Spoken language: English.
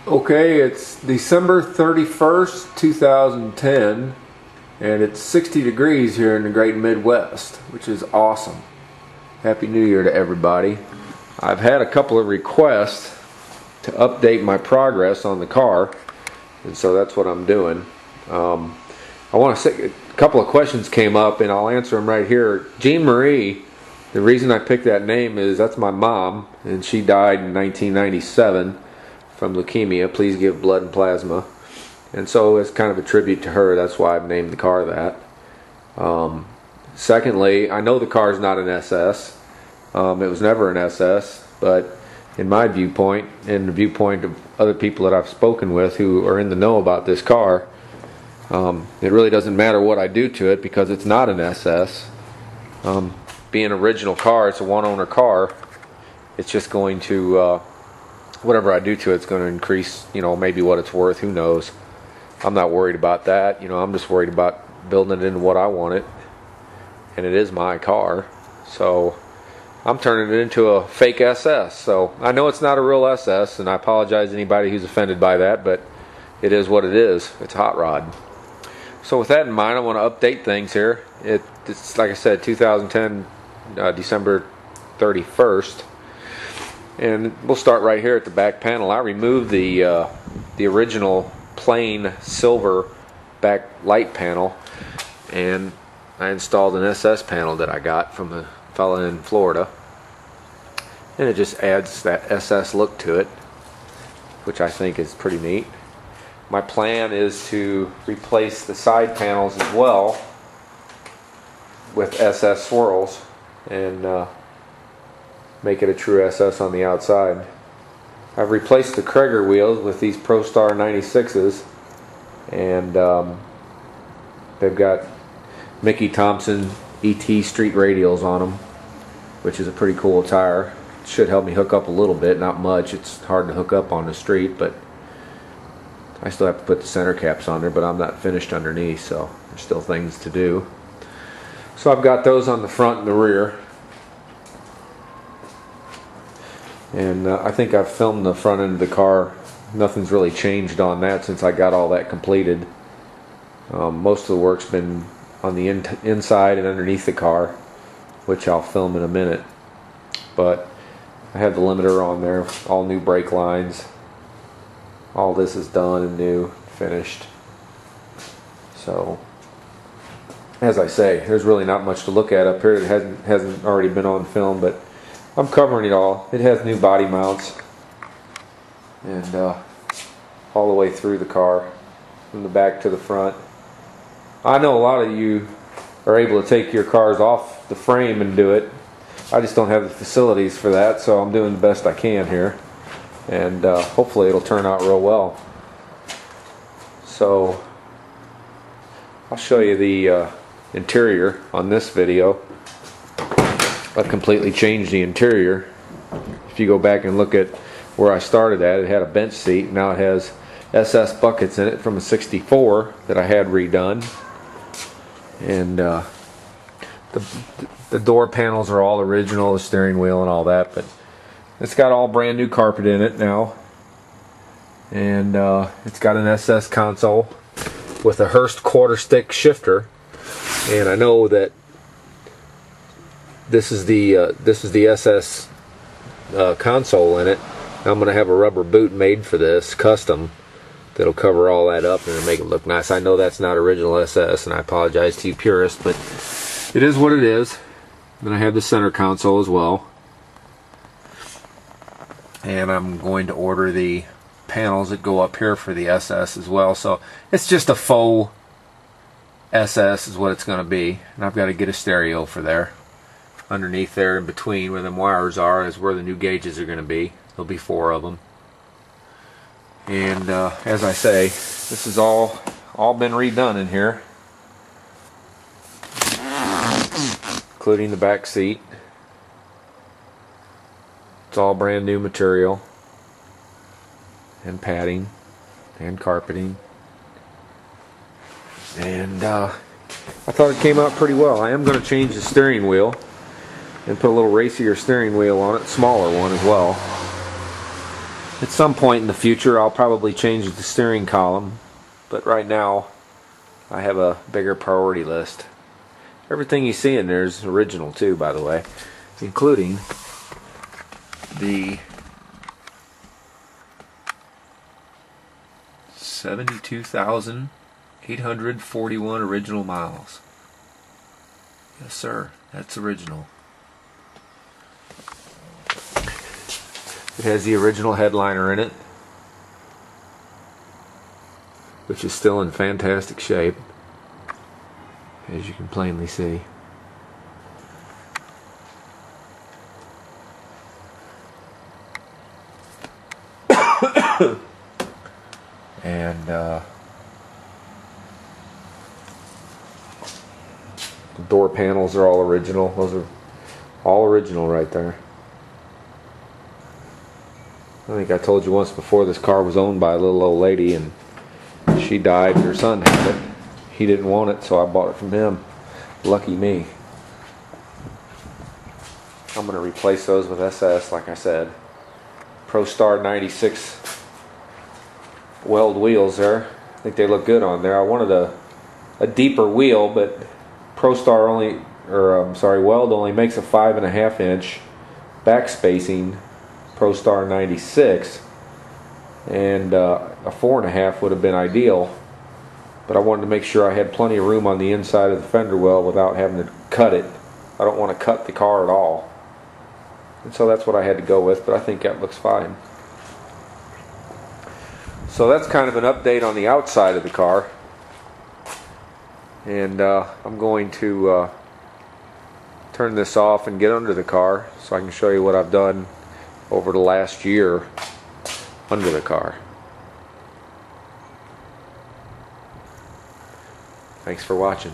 Okay, it's December 31st, 2010, and it's 60 degrees here in the great Midwest, which is awesome. Happy New Year to everybody. I've had a couple of requests to update my progress on the car, and so that's what I'm doing. I want to say a couple of questions came up, and I'll answer them right here. Jean Marie, the reason I picked that name is that's my mom, and she died in 1997 from leukemia. Please give blood and plasma. And so it's kind of a tribute to her. That's why I've named the car that. Secondly, I know the car is not an SS. It was never an SS, but in my viewpoint, and the viewpoint of other people that I've spoken with who are in the know about this car, it really doesn't matter what I do to it because it's not an SS. Being an original car, it's a one-owner car. It's just going to, whatever I do to it's going to increase, maybe what it's worth. Who knows? I'm not worried about that. I'm just worried about building it into what I want it. And it is my car. So I'm turning it into a fake SS. So I know it's not a real SS, and I apologize to anybody who's offended by that, but it is what it is. It's a hot rod. So with that in mind, I want to update things here. It's like I said, 2010, December 31st. And we'll start right here at the back panel. I removed the original plain silver back light panel, and I installed an SS panel that I got from a fella in Florida, and it just adds that SS look to it, which I think is pretty neat. My plan is to replace the side panels as well with SS swirls and make it a true SS on the outside. I've replaced the Cragar wheels with these ProStar 96s, and they've got Mickey Thompson ET street radials on them, which is a pretty cool tire. It should help me hook up a little bit, not much. It's hard to hook up on the street, but I still have to put the center caps on there, but I'm not finished underneath, so there's still things to do. So I've got those on the front and the rear. And I think I've filmed the front end of the car. Nothing's really changed on that since I got all that completed. Most of the work's been on the inside and underneath the car, which I'll film in a minute. But I have the limiter on there, all new brake lines. All this is done and new, finished. So, as I say, there's really not much to look at up here that hasn't already been on film, but I'm covering it all. It has new body mounts, and all the way through the car, from the back to the front. I know a lot of you are able to take your cars off the frame and do it. I just don't have the facilities for that, so I'm doing the best I can here, and hopefully it'll turn out real well. So I'll show you the interior on this video. I've completely changed the interior. If you go back and look at where I started at, it had a bench seat. Now it has SS buckets in it from a 64 that I had redone. And the door panels are all original, the steering wheel and all that, but it's got all brand new carpet in it now. And it's got an SS console with a Hurst quarter stick shifter. And I know that this is the SS console in it. I'm going to have a rubber boot made for this, custom, that'll cover all that up and make it look nice. I know that's not original SS, and I apologize to you purists, but it is what it is. Then I have the center console as well. And I'm going to order the panels that go up here for the SS as well. So it's just a faux SS is what it's going to be. And I've got to get a stereo for there. Underneath there in between where them wires are is where the new gauges are going to be. There'll be 4 of them. And as I say, this is all been redone in here, including the back seat. It's all brand new material and padding and carpeting. And I thought it came out pretty well. I am going to change the steering wheel and put a little racier steering wheel on it, smaller one as well. At some point in the future I'll probably change the steering column, but right now I have a bigger priority list. Everything you see in there is original too, by the way, including the 72,841 original miles. Yes sir, that's original. It has the original headliner in it, which is still in fantastic shape, as you can plainly see. And the door panels are all original. Those are all original right there. I think I told you once before, this car was owned by a little old lady and she died and her son had it. He didn't want it, so I bought it from him. Lucky me. I'm going to replace those with SS, like I said. ProStar 96 weld wheels there. I think they look good on there. I wanted a deeper wheel, but ProStar only, Weld only makes a 5.5 inch back spacing. ProStar 96, and a 4.5 would have been ideal, but I wanted to make sure I had plenty of room on the inside of the fender well without having to cut it. I don't want to cut the car at all, and so that's what I had to go with, but I think that looks fine. So that's kind of an update on the outside of the car, and I'm going to turn this off and get under the car so I can show you what I've done over the last year under the car. Thanks for watching.